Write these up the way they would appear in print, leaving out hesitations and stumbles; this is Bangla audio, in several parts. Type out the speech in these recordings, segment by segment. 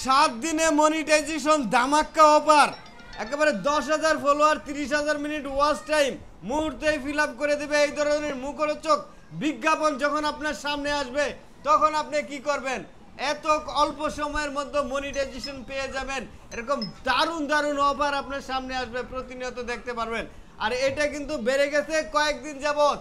7 দিনে মনিটাইজেশন ধামাক্কা অফার, একেবারে 10,000 ফলোয়ার, 30,000 মিনিট ওয়াচ টাইম মুহূর্তেই ফিল আপ করে দেবে। এই ধরনের মুখরোচক বিজ্ঞাপন যখন আপনার সামনে আসবে তখন আপনি কি করবেন? এত অল্প সময়ের মধ্যে মনিটাইজেশন পেয়ে যাবেন। এরকম দারুণ দারুণ অফার আপনার সামনে আসবে, প্রতিনিয়ত দেখতে পারবেন। আর এটা কিন্তু বেড়ে গেছে কয়েকদিন যাবত,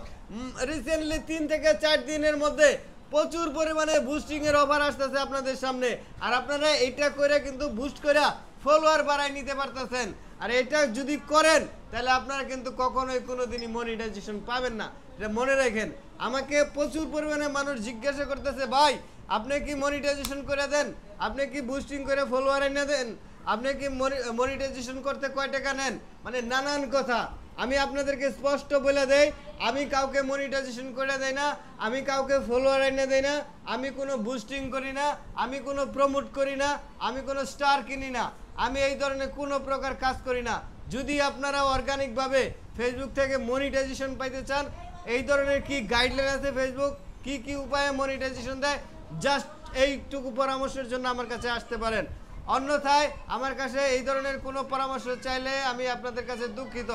রিসেন্টলি 3 থেকে 4 দিনের মধ্যে প্রচুর পরিমাণে বুস্টিং এর অফার আসতেছে আপনাদের সামনে। আর আপনারা এটা করে কিন্তু বুস্ট করে ফলোয়ার বাড়ায় নিতে পারতেছেন। আর এটা যদি করেন তাহলে আপনারা কিন্তু কখনোই কোনোদিনই মনিটাইজেশন পাবেন না, এটা মনে রাখেন। আমাকে প্রচুর পরিমাণে মানুষ জিজ্ঞাসা করতেছে, ভাই আপনি কি মনিটাইজেশন করে দেন, আপনি কি বুস্টিং করে ফলোয়ার এনে দেন, আপনি কি মনিটাইজেশন করতে কয় টাকা নেন, মানে নানান কথা। আমি আপনাদেরকে স্পষ্ট বলে দেই, আমি কাউকে মনিটাইজেশন করে দেই না, আমি কাউকে ফলোয়ার এনে দেই না, আমি কোনো বুস্টিং করি না, আমি কোনো প্রমোট করি না, আমি কোনো স্টার কিনি না, আমি এই ধরনের কোনো প্রকার কাজ করি না। যদি আপনারা অর্গানিকভাবে ফেসবুক থেকে মনিটাইজেশন পাইতে চান, এই ধরনের কি গাইডলাইন আছে ফেসবুক কি কি উপায়ে মনিটাইজেশন দেয়, জাস্ট এইটুকু পরামর্শের জন্য আমার কাছে আসতে পারেন। অন্যথায় আমার কাছে এই ধরনের কোনো পরামর্শ চাইলে আমি আপনাদের কাছে দুঃখিত।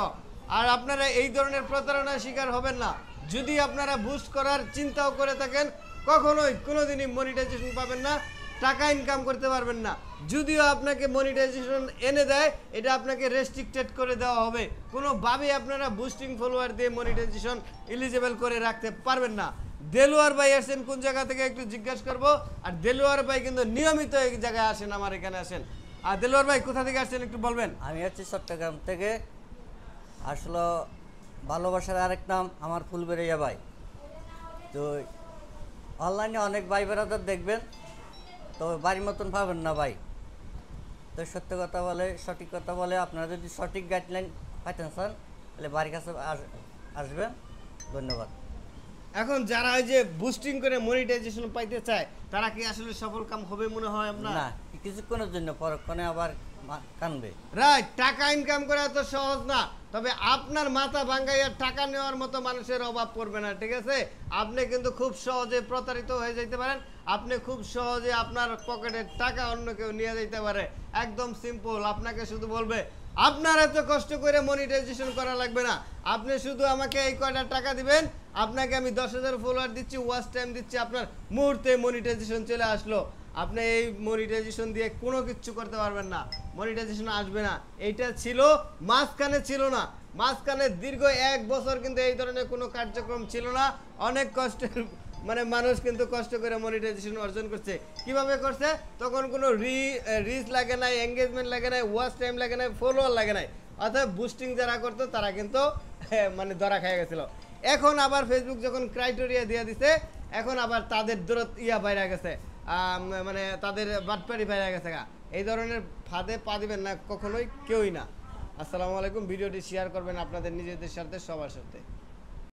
আর আপনারা এই ধরনের প্রতারণার শিকার হবেন না। যদি আপনারা বুস্ট করার চিন্তাও করে থাকেন, কখনোই কোনোদিনই মনিটাইজেশন পাবেন না, টাকা ইনকাম করতে পারবেন না। যদিও আপনাকে মনিটাইজেশন এনে দেয়, এটা আপনাকে রেস্ট্রিক্টেড করে দেওয়া হবে। কোনোভাবেই আপনারা বুস্টিং ফলোয়ার দিয়ে মনিটাইজেশন এলিজিবল করে রাখতে পারবেন না। দেলোয়ার ভাই আসেন কোন জায়গা থেকে একটু জিজ্ঞাসা করবো। আর দেলোয়ার ভাই কিন্তু নিয়মিত এই জায়গায় আসেন, আমার এখানে আসেন। আর দেলোয়ার ভাই কোথা থেকে আসছেন একটু বলবেন? আমি হচ্ছি চট্টগ্রাম থেকে। আসলে ভালোবাসার আরেক নাম আমার ফুলবেড়িয়া ভাই। তো অনলাইনে অনেক ভাই বেড়াদার দেখবেন, তো বাড়ির মতন পাবেন না ভাই। তো সত্য কথা বলে, সঠিক কথা বলে, আপনারা যদি সঠিক গাইডলাইন পাইতেন চান তাহলে বাড়ির কাছে আসবেন। ধন্যবাদ। এখন যারা ওই যে বুস্টিং করে মনিটাইজেশন পাইতে চায়, তারা কি আসলে সফল কাম হবে মনে হয় আপনার? না, কিছুক্ষণের জন্য, পরক্ষণে আবার কানবে। রাইট, টাকা ইনকাম করা এত সহজ না। তবে আপনার মাথা ভাঙ্গাইয়া টাকা নেওয়ার মতো মানুষের অভাব পড়বে না, ঠিক আছে? আপনি কিন্তু খুব সহজে প্রতারিত হয়ে যেতে পারেন। আপনি খুব সহজে আপনার পকেটের টাকা অন্য কেউ নিয়ে যেতে পারে। একদম সিম্পল। আপনাকে শুধু বলবে আপনার এত কষ্ট করে মনিটাইজেশন করা লাগবে না, আপনি শুধু আমাকে এই কয়টা টাকা দিবেন, আপনাকে আমি 10,000 ফলোয়ার দিচ্ছি, ওয়াচ টাইম দিচ্ছি, আপনার মুহূর্তে মনিটাইজেশন চলে আসলো। আপনি এই মনিটাইজেশন দিয়ে কোনো কিছু করতে পারবেন না, মনিটাইজেশন আসবে না। এইটা ছিল, মাঝখানে ছিল না, মাঝখানে দীর্ঘ 1 বছর কিন্তু এই ধরনের কোনো কার্যক্রম ছিল না। অনেক কষ্টের মানে মানুষ কিন্তু কষ্ট করে মনিটাইজেশন অর্জন করছে। কিভাবে করছে? তখন কোনো রিচ লাগে নাই, এঙ্গেজমেন্ট লাগে নাই, ওয়াচ টাইম লাগে নাই, ফলোয়ার লাগে নাই। অর্থাৎ বুস্টিং যারা করতো তারা কিন্তু মানে ধরা খেয়ে গেছিল। এখন আবার ফেসবুক যখন ক্রাইটেরিয়া দিয়ে দিছে, এখন আবার তাদের বাইরে গেছে, মানে তাদের বাটপাড়ি বাইরে গেছে। এই ধরনের ফাঁদে পা দিবেন না কখনোই, কেউই না। আসসালামু আলাইকুম। ভিডিওটি শেয়ার করবেন আপনাদের নিজেদের সাথে, সবার সাথে।